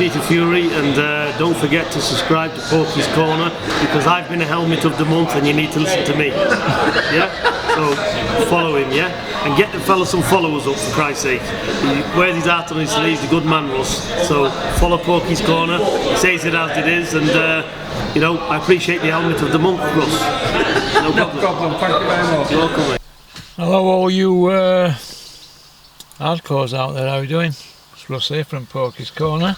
Peter Fury, and don't forget to subscribe to Porkies Corner, because I've been a helmet of the month and you need to listen to me. Yeah? So follow him, yeah? And get the fella some followers up, for Christ's sake. He wears his heart on his sleeves, the good man Russ. So follow Porkies Corner, he says it as it is, and you know, I appreciate the helmet of the month, Russ. No problem, thank you very much. You're welcome, mate. Hello all you hardcores out there, how are you doing? It's Russ here from Porkies Corner,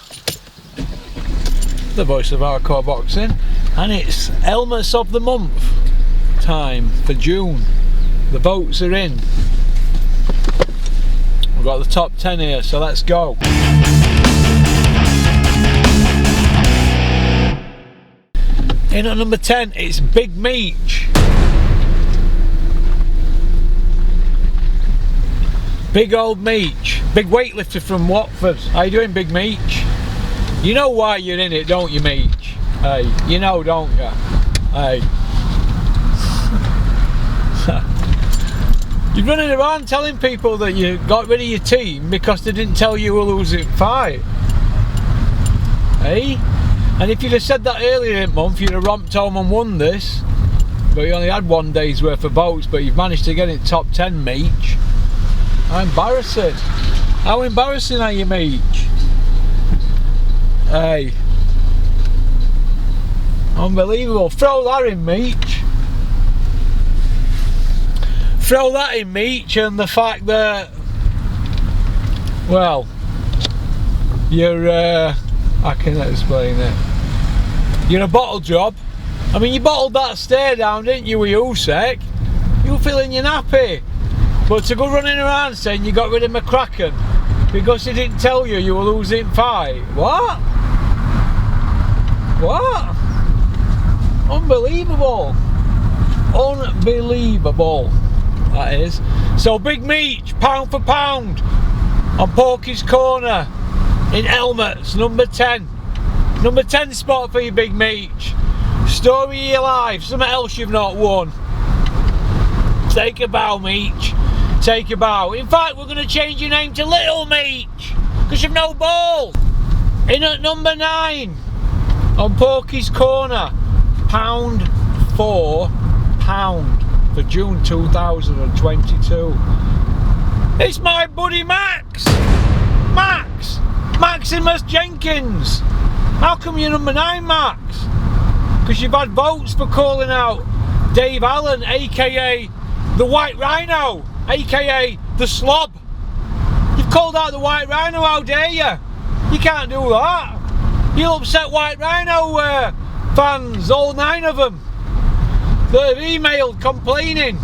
the voice of hardcore boxing, and it's helmets of the month time for June. The votes are in. We've got the top 10 here, so let's go. In at number 10, it's Big Meech. Big old Meech, big weightlifter from Watford. How you doing, Big Meech? You know why you're in it, don't you, Meech? Hey, you know, don't you? Hey. You're running around telling people that you got rid of your team because they didn't tell you a losing fight. Hey? And if you'd have said that earlier in the month, you'd have romped home and won this. But you only had 1 day's worth of votes, but you've managed to get it top 10, Meech. How embarrassing. How embarrassing are you, Meech? Hey. Unbelievable. Throw that in, Meech. Throw that in, Meech, and the fact that, well, you're, I can explain it. You're a bottle job. I mean, you bottled that stare down, didn't you, with Usyk? You were feeling your nappy. But to go running around saying you got rid of McCracken because he didn't tell you you were losing fight. What? What? Unbelievable. Unbelievable. That is. So Big Meech, pound for pound, on Porkies Corner, in helmets, number 10. Number 10 spot for you, Big Meech. Story of your life, something else you've not won. Take a bow, Meech. Take a bow. In fact, we're going to change your name to Little Meech, because you've no ball. In at number 9, on Porkies Corner, pound for pound, for June 2022. It's my buddy Max. Maximus Jenkins. How come you're number 9, Max? Because you've had votes for calling out Dave Allen, aka the White Rhino, aka the Slob. You've called out the White Rhino, how dare you? You can't do that. You'll upset White Rhino fans, all 9 of them. They've emailed complaining.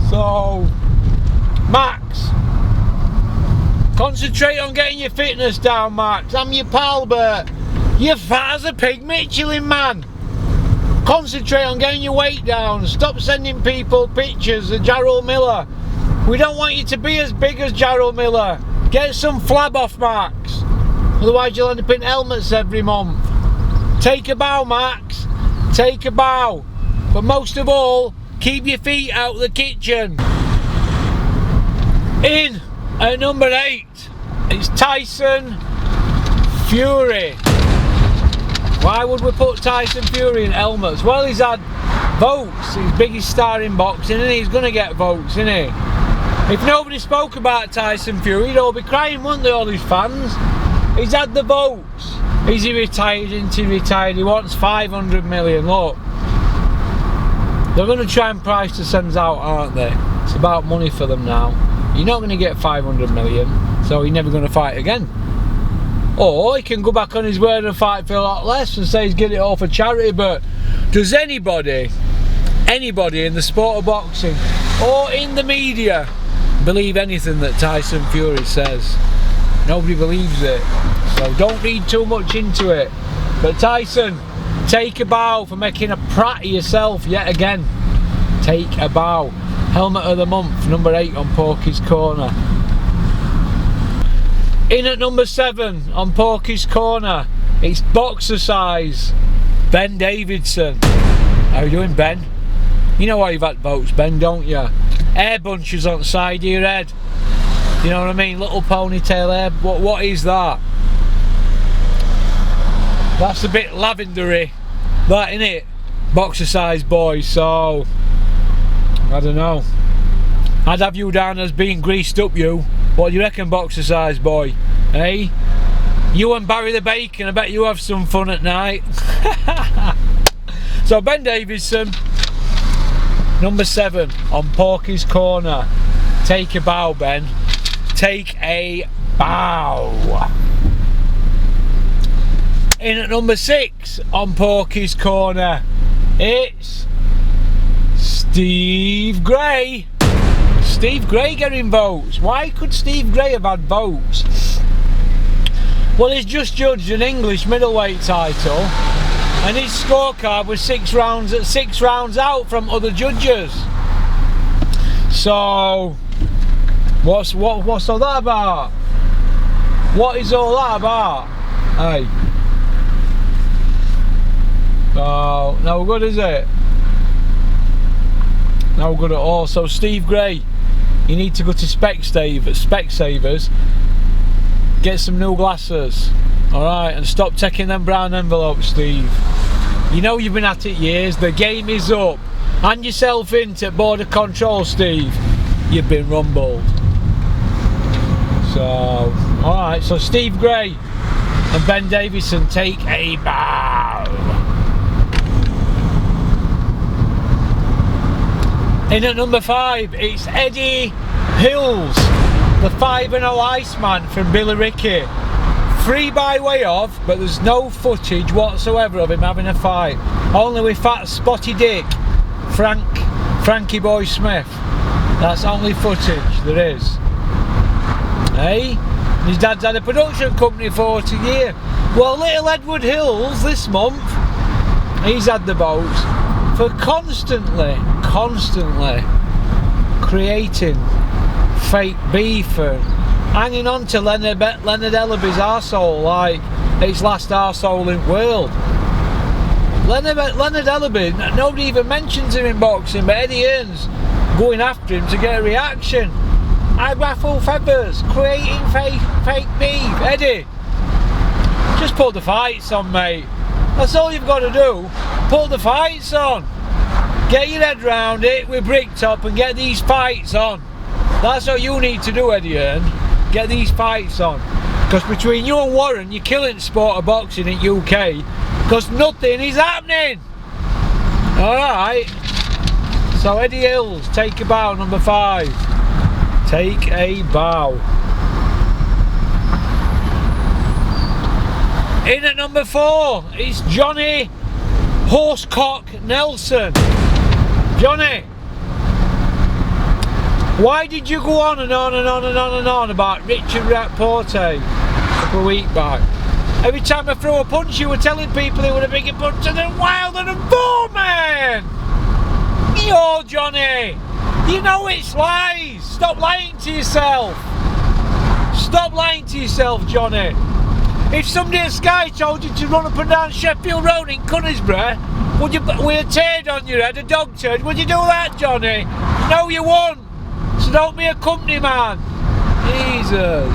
So, Max, concentrate on getting your fitness down, Max. I'm your pal, but you're fat as a pig, Michelin man. Concentrate on getting your weight down. Stop sending people pictures of Jarrell Miller. We don't want you to be as big as Jarrell Miller. Get some flab off, Max. Otherwise you'll end up in helmets every month. Take a bow, Max. Take a bow. But most of all, keep your feet out of the kitchen. In at number 8, it's Tyson Fury. Why would we put Tyson Fury in helmets? Well, he's had votes. He's biggest star in boxing, and he's going to get votes, isn't he? If nobody spoke about Tyson Fury, they'd all be crying, wouldn't they, all his fans? He's had the votes. Is he retired? Isn't he retired? He wants 500 million. Look, they're going to try and price the sends out, aren't they? It's about money for them now. You're not going to get 500 million, so you're never going to fight again. Or he can go back on his word and fight for a lot less and say he's getting it all for charity. But does anybody in the sport of boxing or in the media believe anything that Tyson Fury says? Nobody believes it, so don't read too much into it. But Tyson, take a bow for making a prat of yourself yet again. Take a bow. Helmet of the month, number 8 on Porkies Corner. In at number 7 on Porkies Corner, it's boxer size, Ben Davidson. How you doing, Ben? You know why you've had votes, Ben, don't you? hair bunches on the side of your head. You know what I mean? Little ponytail hair. What is that? That's a bit lavendery, that innit? Boxer size boy, so I don't know. I'd have you down as being greased up, you. What do you reckon, boxer size boy? Hey? You and Barry the Bacon, I bet you have some fun at night. So Ben Davison, number 7 on Porkies Corner. Take a bow, Ben. Take a bow. In at number 6 on Porkies Corner, it's Steve Gray. Steve Gray getting votes. Why could Steve Gray have had votes? Well, he's just judged an English middleweight title, and his scorecard was 6 rounds out from other judges. So, what's all that about? What is all that about? Hey. Oh, no good, is it? No good at all. So Steve Gray, you need to go to Specsavers, get some new glasses, alright, and stop taking them brown envelopes, Steve. You know you've been at it years, the game is up. Hand yourself into border control, Steve. You've been rumbled. So, alright, so Steve Gray and Ben Davison take a bow. In at number 5, it's Eddie Hills, the 5-0 Iceman from Billericay. Free by way of, but there's no footage whatsoever of him having a fight. Only with fat spotty dick, Frankie Boy Smith. That's only footage there is. Hey? His dad's had a production company for 40 years. Well, little Edward Hills this month, he's had the votes for constantly creating fake beef and hanging on to Leonard Ellaby's arsehole like it's last arsehole in the world. Leonard Ellaby, nobody even mentions him in boxing, but Eddie Hearn's going after him to get a reaction. I raffle feathers, creating fake beef. Eddie, just put the fights on, mate. That's all you've got to do. Put the fights on. Get your head round it with brick top and get these fights on. That's what you need to do, Eddie Hearn. Get these fights on. Because between you and Warren, you're killing the sport of boxing in UK. Because nothing is happening. Alright. So Eddie Hills, take a bow, number 5. Take a bow. In at number 4, it's Johnny Horsecock Nelson. Johnny, why did you go on and on and on and on and on about Richard Rapporte a couple of weeks back? Every time I threw a punch, you were telling people he was a bigger puncher than Wilder and Foreman. Yo, Johnny, you know it's lies. Stop lying to yourself. Stop lying to yourself, Johnny. If somebody at Sky told you to run up and down Sheffield Road in Cunnisbury, would you, with a turd on your head, a dog turd, would you do that, Johnny? No, you won't. So don't be a company man. Jesus.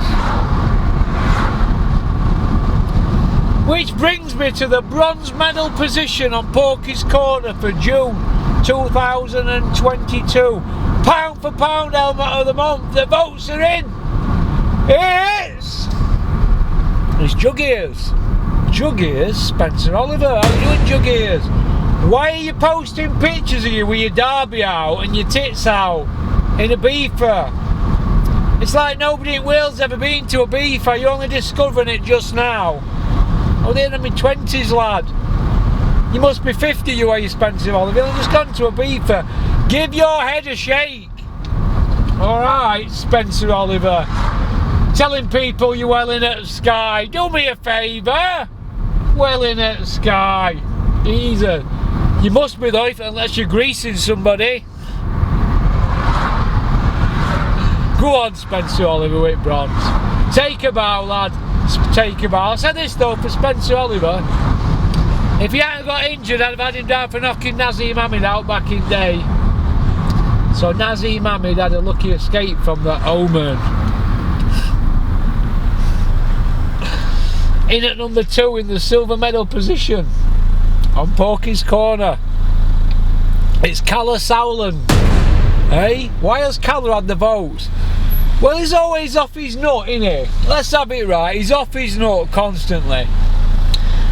Which brings me to the bronze medal position on Porkies Corner for June 2022. Pound for pound helmet of the month. The votes are in. It's Jug Ears. Jug Ears, Spencer Oliver. How are you doing, Jug Ears? Why are you posting pictures of you with your derby out and your tits out in a beefer? It's like nobody in Wales ever been to a beefer. You're only discovering it just now. Oh, they're in my 20s, lad. You must be 50, you are, you Spencer Oliver. You've just gone to a beefer. Give your head a shake. Alright, Spencer Oliver. Telling people you're well in at Sky. Do me a favour. Well in at Sky. Easy. You must be though, unless you're greasing somebody. Go on, Spencer Oliver with bronze. Take a bow, lad. Take a bow. I'll say this though for Spencer Oliver. If he hadn't got injured, I'd have had him down for knocking Nazim Hamid out back in day. So Nazim Hamid had a lucky escape from the omen. In at number 2 in the silver medal position on Porkies Corner, it's Solon. Hey, why has Calla had the votes? Well, he's always off his nut, isn't he? Let's have it right, he's off his nut constantly.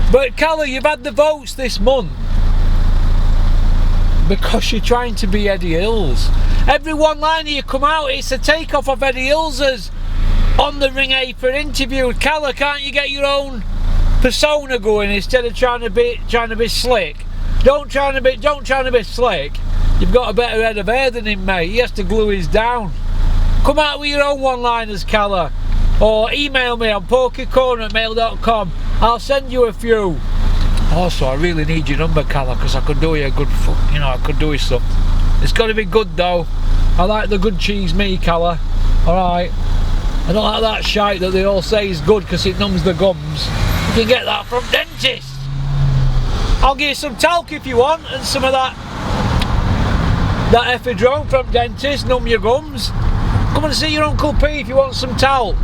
But Calla, you've had the votes this month because you're trying to be Eddie Hills. Every one liner you come out, it's a takeoff of Eddie Hills's on the ring apron interview. Calla, can't you get your own persona going instead of trying to be slick? Don't try to be slick. You've got a better head of hair than him, mate. He has to glue his down. Come out with your own one-liners, Calla, or email me on porkiecorner@mail.com. I'll send you a few. Also, I really need your number, Calla, because I could do you a good, I could do you some. It's got to be good though. I like the good cheese, me, Calla. All right. I don't like that shite that they all say is good because it numbs the gums. You can get that from dentists. I'll give you some talc if you want, and some of that ephedrone from dentists, numb your gums. Come and see your Uncle P if you want some talc.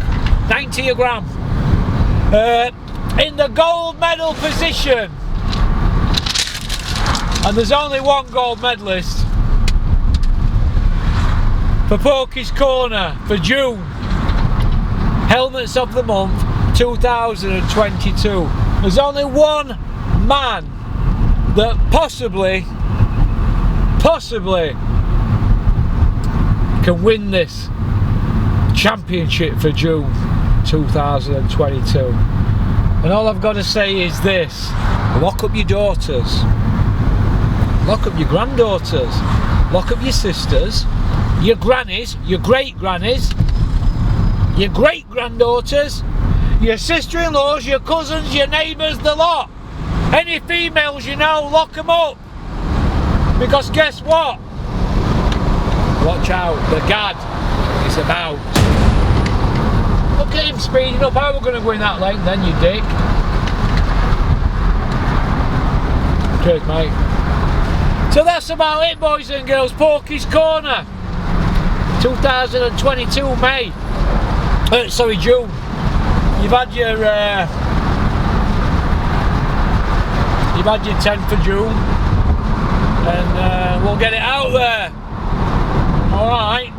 90 a gram. In the gold medal position, and there's only one gold medalist for Porkies Corner for June. Helmets of the month 2022. There's only one man that possibly can win this championship for June 2022. And all I've got to say is this: lock up your daughters, lock up your granddaughters, lock up your sisters, your grannies, your great grannies, your great granddaughters, your sister-in-laws, your cousins, your neighbours, the lot. Any females you know, lock them up. Because guess what? Watch out, the gad is about. Look at him speeding up. How are we going to go in that lane then, you dick? Cheers, mate. So that's about it, boys and girls. Porkies Corner 2022 May. Sorry, June. You've had your 10th of June, and we'll get it out there. Alright.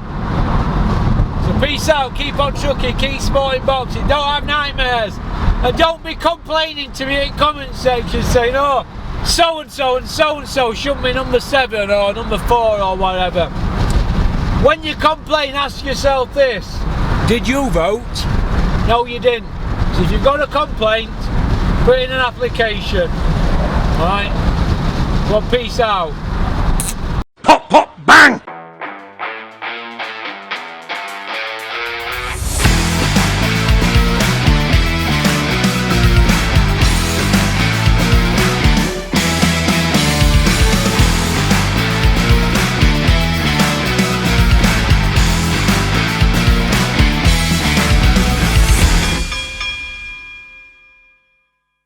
So peace out, keep on trucking, keep sporting boxing, don't have nightmares, and don't be complaining to me in comment section saying, oh, so and so and so and so shouldn't be number 7 or number 4 or whatever. When you complain, ask yourself this: did you vote? No, you didn't. So if you've got a complaint, put in an application. Alright? Well, peace out. Pop, pop, bang!